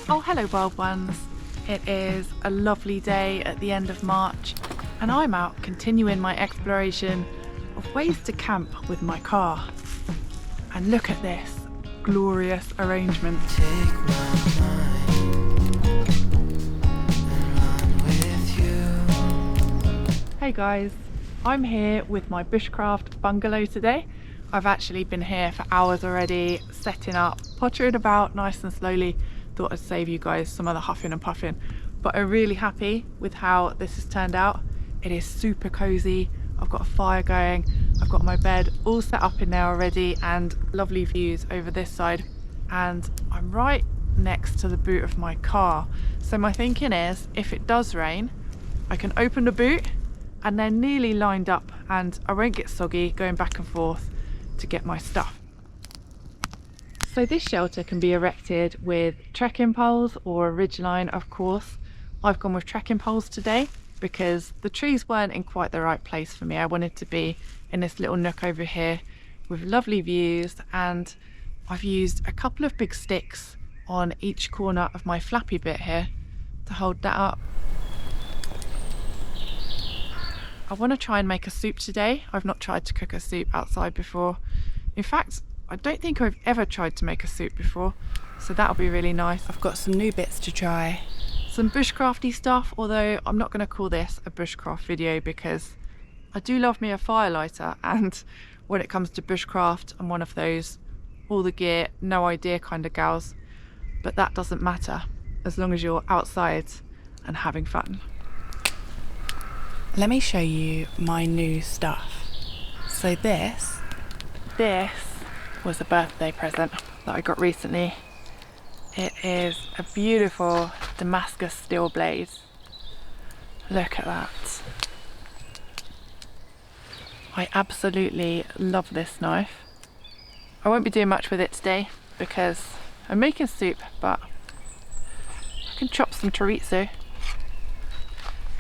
Oh, hello wild ones. It is a lovely day at the end of March and I'm out continuing my exploration of ways to camp with my car. And look at this glorious arrangement. Take my mind and run with you. Hey guys, I'm here with my Bushcraft bungalow today. I've actually been here for hours already, setting up, pottering about nice and slowly. Thought I'd save you guys some of the huffing and puffing, but I'm really happy with how this has turned out. It is super cozy. I've got a fire going, I've got my bed all set up in there already and lovely views over this side, and I'm right next to the boot of my car. So my thinking is, if it does rain, I can open the boot and they're nearly lined up and I won't get soggy going back and forth to get my stuff. So this shelter can be erected with trekking poles or a ridgeline, of course. I've gone with trekking poles today because the trees weren't in quite the right place for me. I wanted to be in this little nook over here with lovely views, and I've used a couple of big sticks on each corner of my flappy bit here to hold that up. I want to try and make a soup today. I've not tried to cook a soup outside before. In fact, I don't think I've ever tried to make a soup before, so that'll be really nice. I've got some new bits to try. Some bushcrafty stuff, although I'm not going to call this a bushcraft video because I do love me a firelighter, and when it comes to bushcraft, I'm one of those all the gear, no idea kind of gals. But that doesn't matter as long as you're outside and having fun. Let me show you my new stuff. So this was a birthday present that I got recently. It is a beautiful Damascus steel blade. Look at that. I absolutely love this knife. I won't be doing much with it today because I'm making soup, but I can chop some chorizo.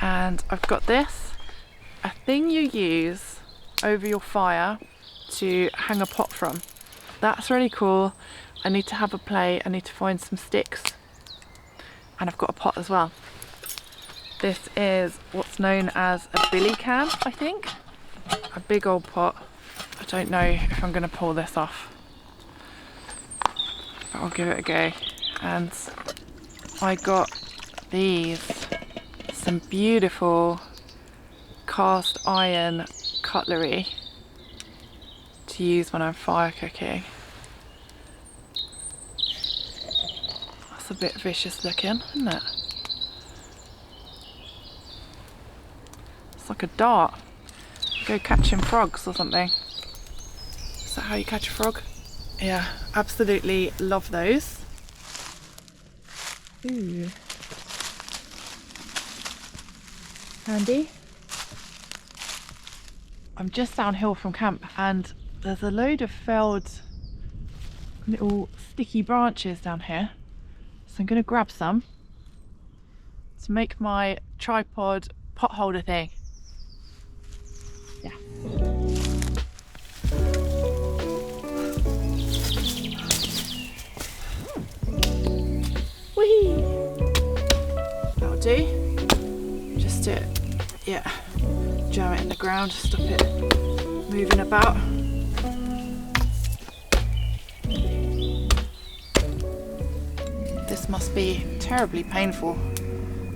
And I've got this, a thing you use over your fire to hang a pot from. That's really cool. I need to have a play, I need to find some sticks, and I've got a pot as well. This is what's known as a billy can, I think. A big old pot. I don't know if I'm going to pull this off, but I'll give it a go. And I got these, some beautiful cast iron cutlery to use when I'm fire cooking. That's a bit vicious looking, isn't it? It's like a dart. Go catching frogs or something. Is that how you catch a frog? Yeah, absolutely love those. Ooh. Handy. I'm just downhill from camp and there's a load of felled little sticky branches down here. So I'm going to grab some to make my tripod pot holder thing. Yeah. Whee! That'll do. Just to, yeah, jam it in the ground, stop it moving about. This must be terribly painful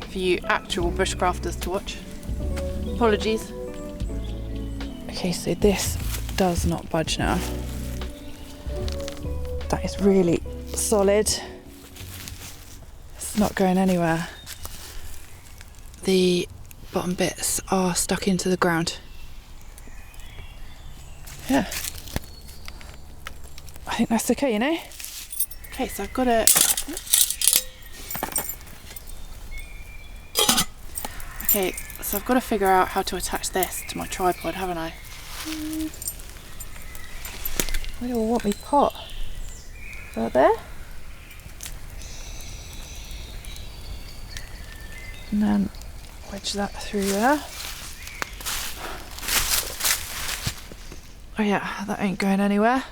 for you actual bushcrafters to watch. Apologies. Okay, so this does not budge now. That is really solid. It's not going anywhere. The bottom bits are stuck into the ground. Yeah. I think that's okay, you know? Okay, so I've got a... Okay, so I've got to figure out how to attach this to my tripod, haven't I? Where do I want me pot? Right there? And then wedge that through there. Oh yeah, that ain't going anywhere.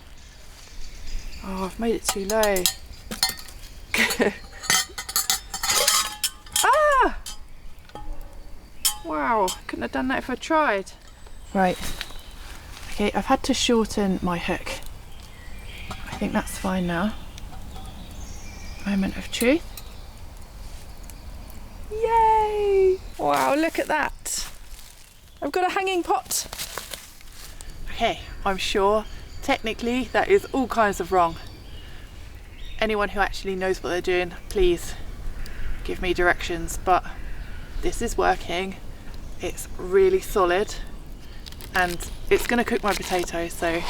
Oh, I've made it too low. Wow, couldn't have done that if I tried. Right, okay, I've had to shorten my hook. I think that's fine now. Moment of truth. Yay! Wow, look at that. I've got a hanging pot. Okay, I'm sure technically that is all kinds of wrong. Anyone who actually knows what they're doing, please give me directions, but this is working. It's really solid and it's going to cook my potatoes, so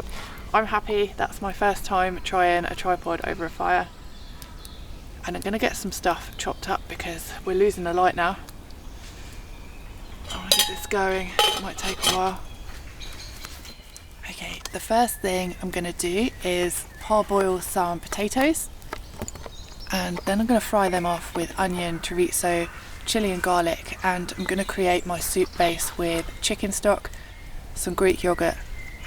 I'm happy. That's my first time trying a tripod over a fire, and I'm going to get some stuff chopped up because we're losing the light now. I want to get this going. It might take a while. Okay, the first thing I'm going to do is parboil some potatoes, and then I'm going to fry them off with onion, chorizo, chili and garlic, and I'm going to create my soup base with chicken stock, some Greek yogurt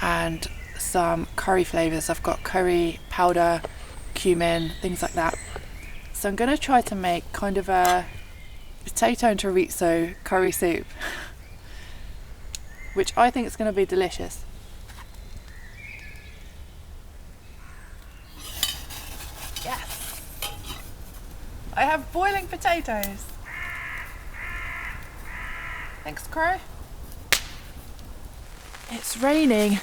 and some curry flavours. I've got curry powder, cumin, things like that. So I'm going to try to make kind of a potato and chorizo curry soup, which I think is going to be delicious. Yes! I have boiling potatoes. Thanks, Crow. It's raining.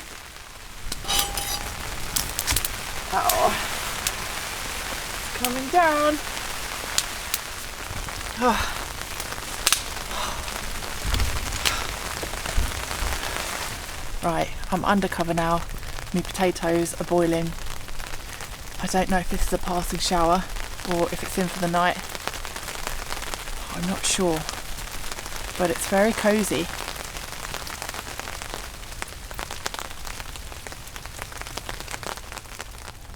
Oh, it's coming down. Oh. Right, I'm undercover now. My potatoes are boiling. I don't know if this is a passing shower or if it's in for the night. I'm not sure, but it's very cosy.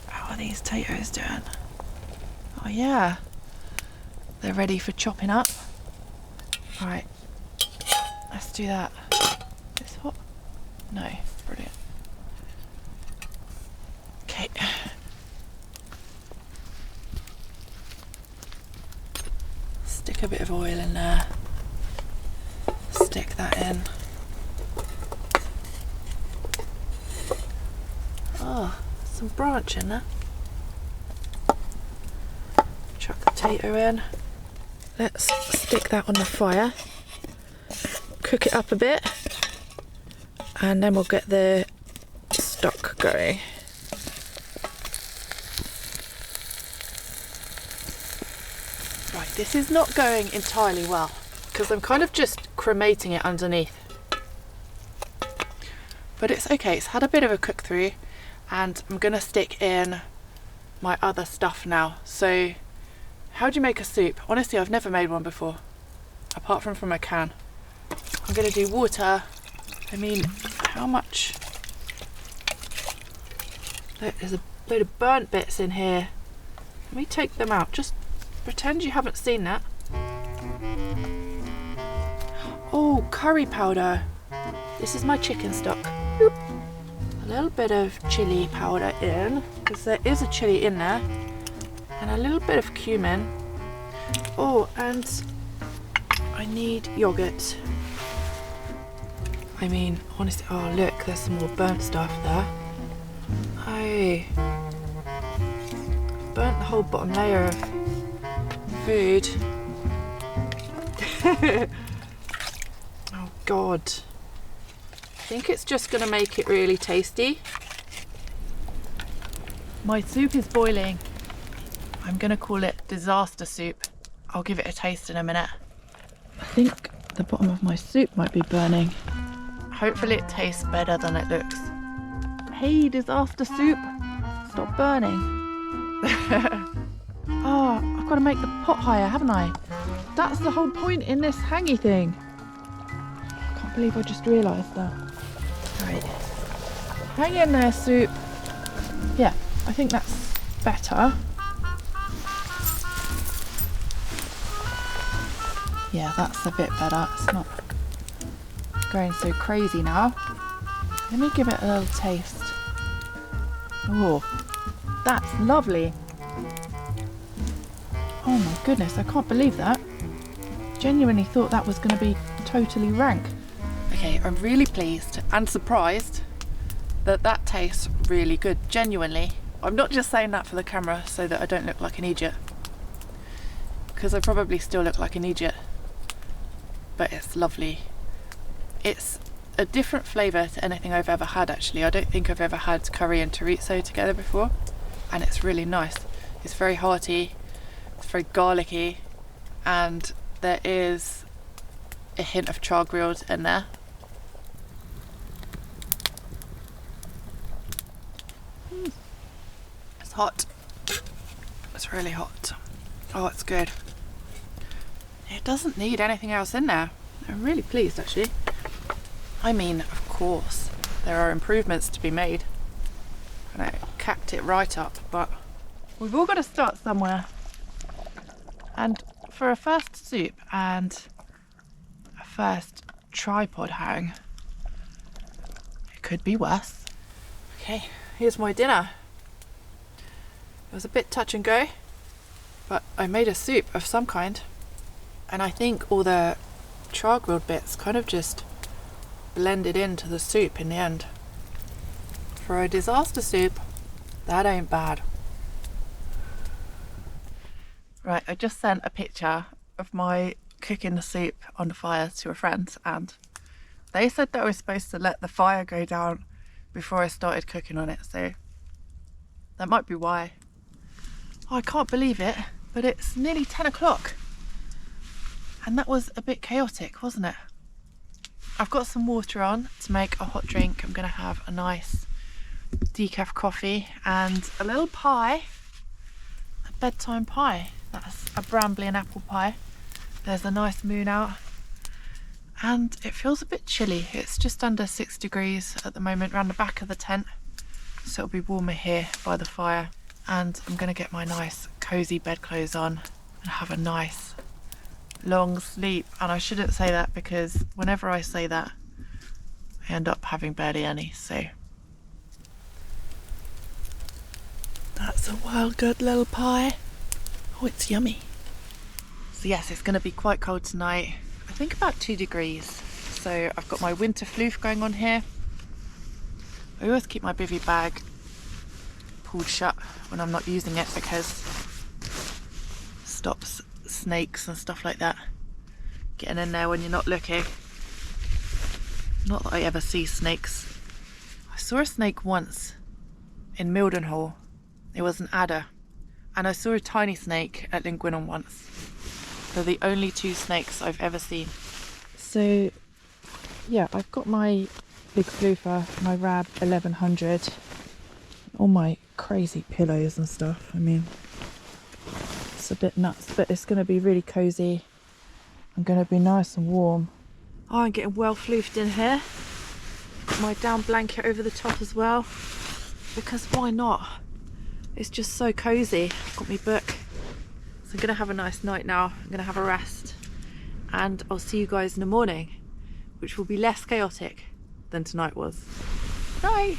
How are these potatoes doing? Oh yeah, they're ready for chopping up. Right, let's do that. This hot? No, brilliant. Okay. Stick a bit of oil in there. Stick that in. Oh, some branch in there. Chuck the potato in. Let's stick that on the fire. Cook it up a bit. And then we'll get the stock going. Right, this is not going entirely well because I'm kind of just cremating it underneath. But it's okay, it's had a bit of a cook through, and I'm gonna stick in my other stuff now. So, how do you make a soup? Honestly, I've never made one before, apart from a can. I'm gonna do water. I mean, how much? There's a load of burnt bits in here. Let me take them out. Just pretend you haven't seen that. Oh, curry powder. This is my chicken stock. Boop. A little bit of chili powder in, because there is a chili in there. And a little bit of cumin. Oh, and I need yogurt. I mean, honestly, oh look, there's some more burnt stuff there. Oh, burnt the whole bottom layer of food. Oh God. I think it's just gonna make it really tasty. My soup is boiling. I'm gonna call it disaster soup. I'll give it a taste in a minute. I think the bottom of my soup might be burning. Hopefully it tastes better than it looks. Hey, disaster soup, stop burning. Oh, I've got to make the pot higher, haven't I? That's the whole point in this hangy thing. I can't believe I just realised that. Right, hang in there, soup. Yeah, I think that's better. Yeah, that's a bit better. It's not going so crazy now. Let me give it a little taste. Oh, that's lovely. Oh my goodness, I can't believe that. genuinely thought that was going to be totally rank. Okay, I'm really pleased and surprised that that tastes really good, genuinely. I'm not just saying that for the camera so that I don't look like an idiot, because I probably still look like an idiot, but it's lovely. It's a different flavour to anything I've ever had actually. I don't think I've ever had curry and chorizo together before, and it's really nice. It's very hearty, it's very garlicky, and there is a hint of char grilled in there. It's hot. It's really hot. Oh, it's good. It doesn't need anything else in there. I'm really pleased actually. I mean, of course, there are improvements to be made. And I capped it right up, but we've all got to start somewhere. And for a first soup and a first tripod hang, it could be worse. Okay, here's my dinner. It was a bit touch and go, but I made a soup of some kind. And I think all the char grilled bits kind of just blended into the soup in the end. For a disaster soup, that ain't bad. Right, I just sent a picture of my cooking the soup on the fire to a friend, and they said that I was supposed to let the fire go down before I started cooking on it, so that might be why. Oh, I can't believe it, but it's nearly 10 o'clock. And that was a bit chaotic, wasn't it? I've got some water on to make a hot drink. I'm going to have a nice decaf coffee and a little pie, a bedtime pie. That's a brambly and apple pie. There's a nice moon out. And it feels a bit chilly. It's just under 6 degrees at the moment around the back of the tent. So it'll be warmer here by the fire. And I'm going to get my nice cosy bedclothes on and have a nice long sleep. And I shouldn't say that because whenever I say that I end up having barely any, so that's a well good little pie. Oh, it's yummy. So yes, it's going to be quite cold tonight. I think about 2 degrees. So I've got my winter floof going on here. I always keep my bivvy bag pulled shut when I'm not using it because it stops snakes and stuff like that getting in there when you're not looking. Not that I ever see snakes. I saw a snake once in Mildenhall. It was an adder, and I saw a tiny snake at Llangwinnan once. They're the only 2 snakes I've ever seen. So yeah, I've got my big floofer, my Rab 1100, all my crazy pillows and stuff. I mean, it's a bit nuts, but it's going to be really cozy. I'm going to be nice and warm. Oh, I'm getting well floofed in here. Got my down blanket over the top as well, because why not? It's just so cozy. I've got my book. So I'm going to have a nice night now. I'm going to have a rest. And I'll see you guys in the morning, which will be less chaotic than tonight was. Bye!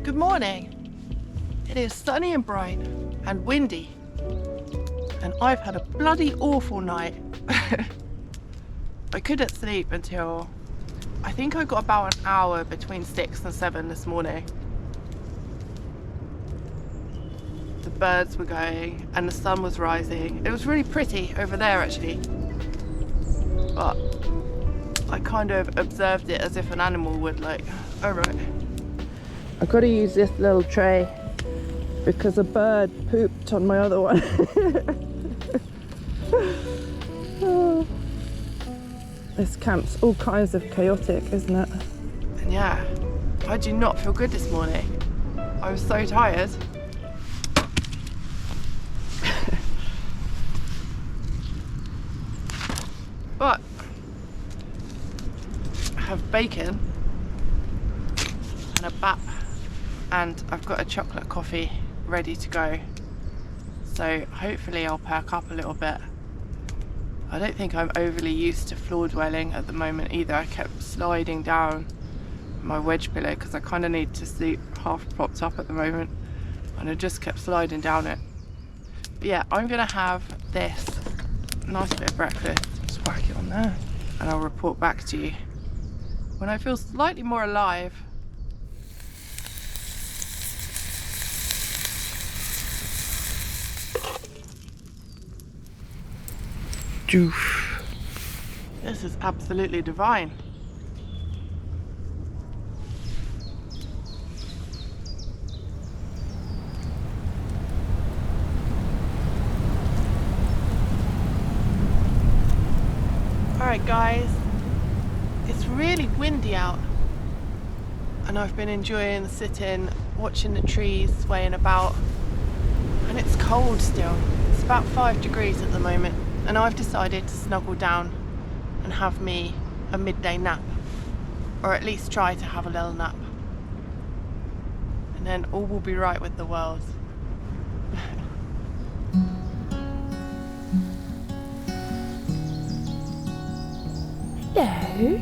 Good morning. It is sunny and bright and windy, and I've had a bloody awful night. I couldn't sleep until I think I got about an hour between 6 and 7 this morning. The birds were going and the sun was rising. It was really pretty over there actually, but I kind of observed it as if an animal would, like, oh right. I've got to use this little tray because a bird pooped on my other one. Oh. This camp's all kinds of chaotic, isn't it? And yeah, I do not feel good this morning. I was so tired. But I have bacon and a bap, and I've got a chocolate coffee ready to go. So hopefully I'll perk up a little bit. I don't think I'm overly used to floor dwelling at the moment either. I kept sliding down my wedge pillow because I kind of need to sleep half propped up at the moment, and I just kept sliding down it. But yeah, I'm gonna have this nice bit of breakfast, just whack it on there, and I'll report back to you when I feel slightly more alive. This is absolutely divine. Alright guys, it's really windy out, and I've been enjoying sitting, watching the trees swaying about, and it's cold still. It's about 5 degrees at the moment, and I've decided to snuggle down and have me a midday nap, or at least try to have a little nap, and then all will be right with the world. Hello.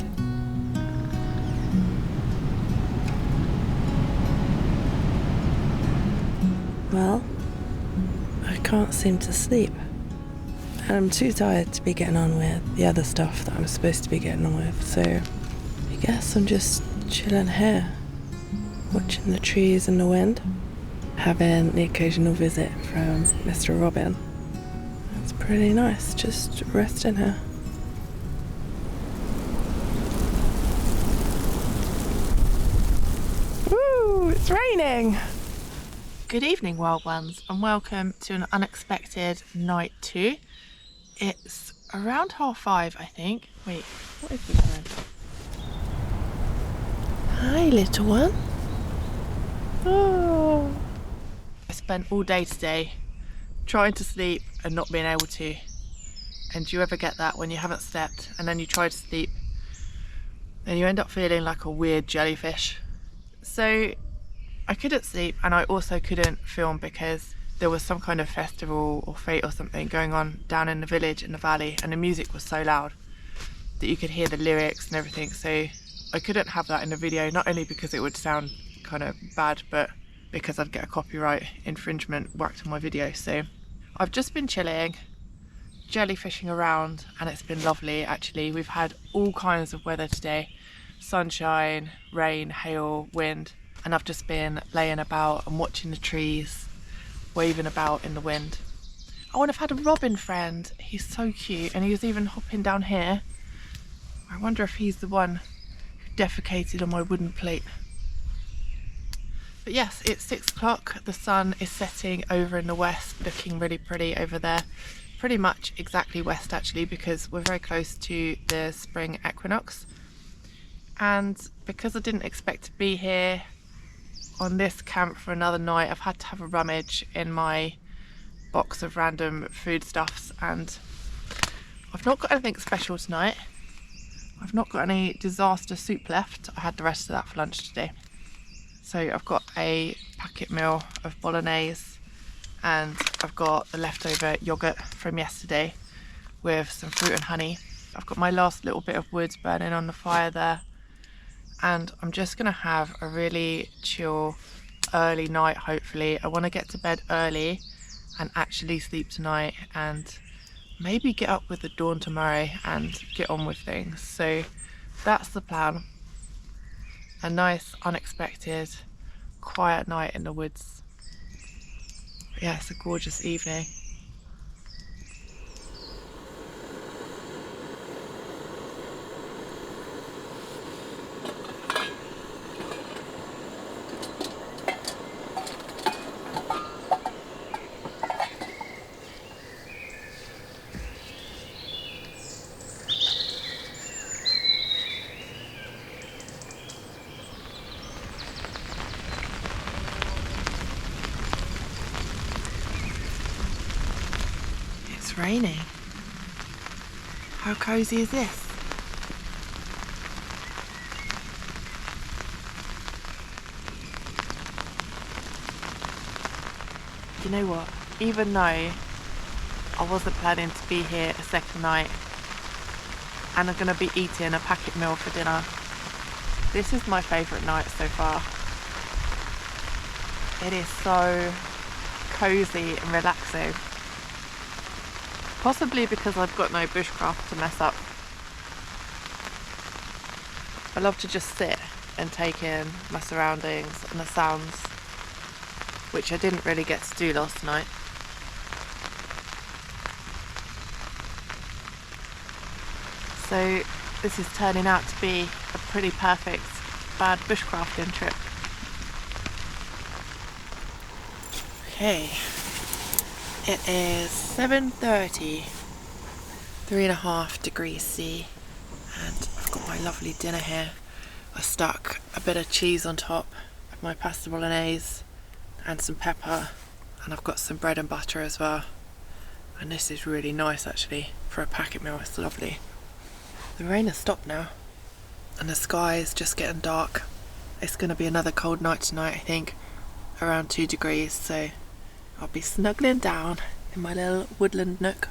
Well, I can't seem to sleep. And I'm too tired to be getting on with the other stuff that I'm supposed to be getting on with, so I guess I'm just chilling here, watching the trees and the wind, having the occasional visit from Mr. Robin. It's pretty nice, just resting here. Woo, it's raining! Good evening, wild ones, and welcome to an unexpected night 2. It's around 5:30, I think. Wait, what is this then? Hi, little one. Oh. I spent all day today trying to sleep and not being able to. And do you ever get that when you haven't slept and then you try to sleep and you end up feeling like a weird jellyfish? So I couldn't sleep, and I also couldn't film because there was some kind of festival or fete or something going on down in the village in the valley, and the music was so loud that you could hear the lyrics and everything, so I couldn't have that in the video, not only because it would sound kind of bad, but because I'd get a copyright infringement whacked on my video. So I've just been chilling, jellyfishing around, and it's been lovely actually. We've had all kinds of weather today: sunshine, rain, hail, wind, and I've just been laying about and watching the trees waving about in the wind. Oh, and I've had a robin friend. He's so cute, and he was even hopping down here. I wonder if he's the one who defecated on my wooden plate. But yes, it's 6 o'clock. The sun is setting over in the west, looking really pretty over there. Pretty much exactly west actually, because we're very close to the spring equinox. And because I didn't expect to be here on this camp for another night, I've had to have a rummage in my box of random foodstuffs, and I've not got anything special tonight. I've not got any disaster soup left. I had the rest of that for lunch today. So I've got a packet meal of bolognese, and I've got the leftover yogurt from yesterday with some fruit and honey. I've got my last little bit of wood burning on the fire there, and I'm just gonna have a really chill early night. Hopefully I want to get to bed early and actually sleep tonight, and maybe get up with the dawn tomorrow and get on with things. So that's the plan. A nice unexpected quiet night in the woods. But yeah, it's a gorgeous evening. It's raining. How cozy is this? You know what? Even though I wasn't planning to be here a second night and I'm going to be eating a packet meal for dinner, this is my favourite night so far. It is so cozy and relaxing. Possibly because I've got no bushcraft to mess up. I love to just sit and take in my surroundings and the sounds, which I didn't really get to do last night. So this is turning out to be a pretty perfect bad bushcrafting trip. Okay, it is 7:30, 3.5 degrees C, and I've got my lovely dinner here. I stuck a bit of cheese on top of my pasta bolognese and some pepper, and I've got some bread and butter as well. And this is really nice actually for a packet meal. It's lovely. The rain has stopped now and the sky is just getting dark. It's going to be another cold night tonight, I think, around 2 degrees, so I'll be snuggling down in my little woodland nook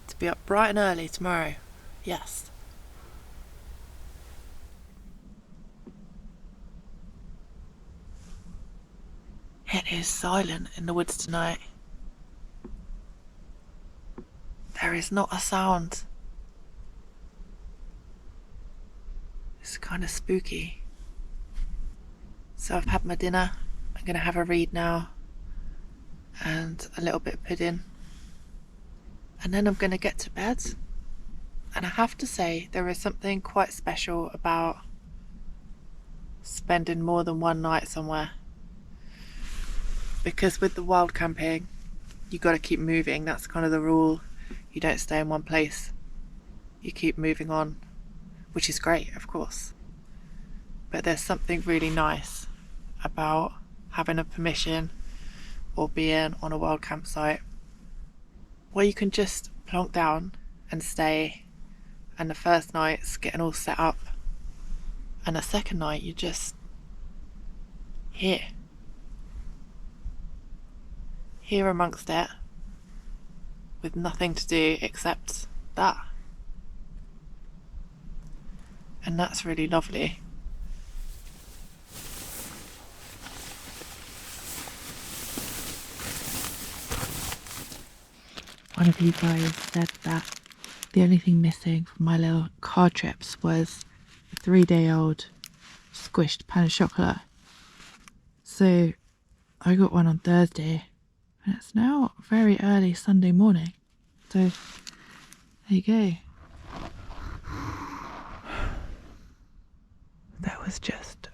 to be up bright and early tomorrow. Yes. It is silent in the woods tonight. There is not a sound. It's kind of spooky. So I've had my dinner. I'm going to have a read now and a little bit of pudding, and then I'm going to get to bed. And I have to say, there is something quite special about spending more than one night somewhere, because with the wild camping you got to keep moving. That's kind of the rule. You don't stay in one place, you keep moving on, which is great, of course, but there's something really nice about having a permission or being on a wild campsite where you can just plonk down and stay, and the first night's getting all set up and the second night you're just here amongst it with nothing to do except that. And that's really lovely. One of you guys said that the only thing missing from my little car trips was a 3-day-old squished pain au chocolat. So I got one on Thursday and it's now very early Sunday morning. So there you go. There was just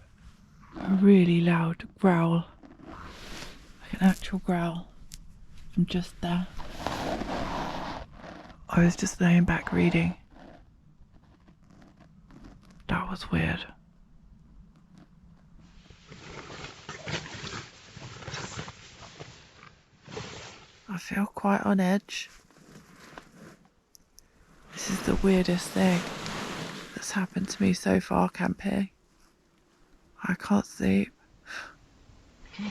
a really loud growl, like an actual growl from just there. I was just laying back reading. That was weird. I feel quite on edge. This is the weirdest thing that's happened to me so far camping. I can't sleep. Okay,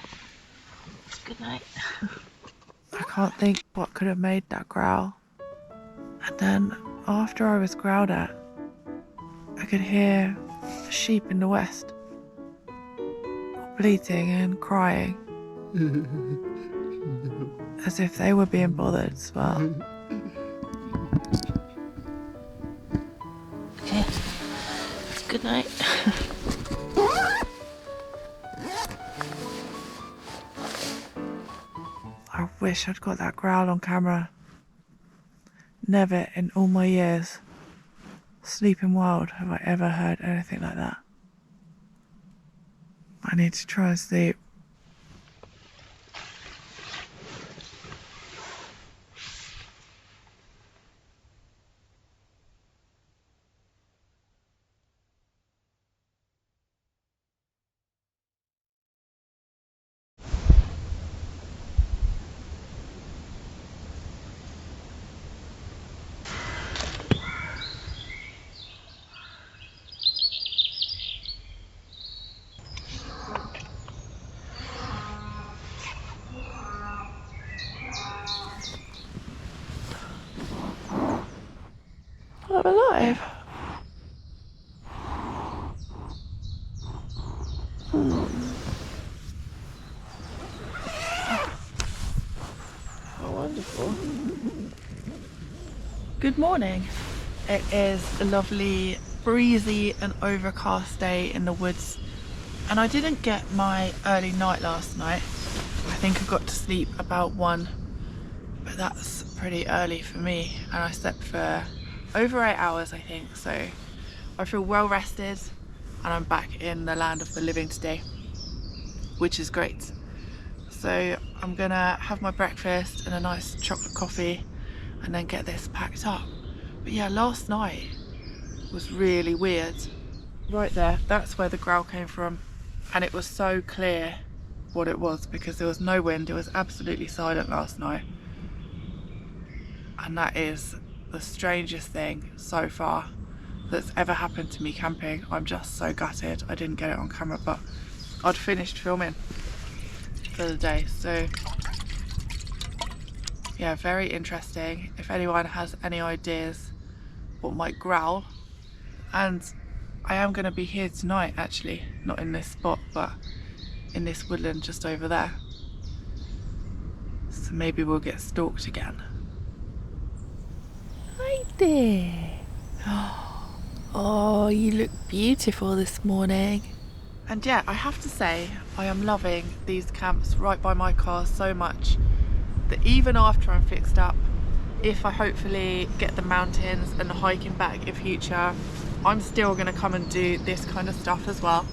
good night. I can't think what could have made that growl. And then after I was growled at, I could hear a sheep in the west bleating and crying. As if they were being bothered as well. Okay, good night. I wish I'd got that growl on camera. Never in all my years sleeping wild have I ever heard anything like that. I need to try and sleep. I'm alive. How wonderful. Good morning. It is a lovely, breezy and overcast day in the woods. And I didn't get my early night last night. I think I got to sleep about 1, but that's pretty early for me. And I slept for over 8 hours, I think. So I feel well rested and I'm back in the land of the living today, which is great. So I'm gonna have my breakfast and a nice chocolate coffee and then get this packed up. But yeah, last night was really weird. Right there, that's where the growl came from. And it was so clear what it was because there was no wind. It was absolutely silent last night. And that is the strangest thing so far that's ever happened to me camping. I'm just so gutted I didn't get it on camera, but I'd finished filming for the day. So yeah, very interesting. If anyone has any ideas what might growl, and I am going to be here tonight actually, not in this spot but in this woodland just over there, so maybe we'll get stalked again. Hi there. Oh, you look beautiful this morning. And yeah, I have to say I am loving these camps right by my car so much that even after I'm fixed up, if I hopefully get the mountains and the hiking back in future, I'm still going to come and do this kind of stuff as well,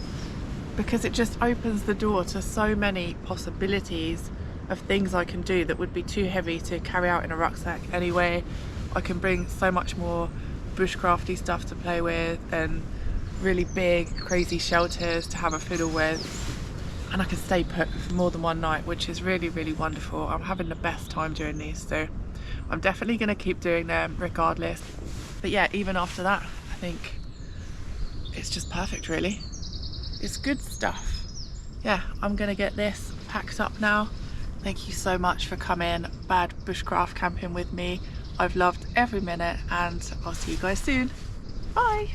because it just opens the door to so many possibilities of things I can do that would be too heavy to carry out in a rucksack anyway. I can bring so much more bushcrafty stuff to play with and really big crazy shelters to have a fiddle with, and I can stay put for more than one night, which is really, really wonderful. I'm having the best time doing these, so I'm definitely going to keep doing them regardless. But yeah, even after that, I think it's just perfect really. It's good stuff. Yeah, I'm going to get this packed up now. Thank you so much for coming bad bushcraft camping with me. I've loved every minute and I'll see you guys soon. Bye.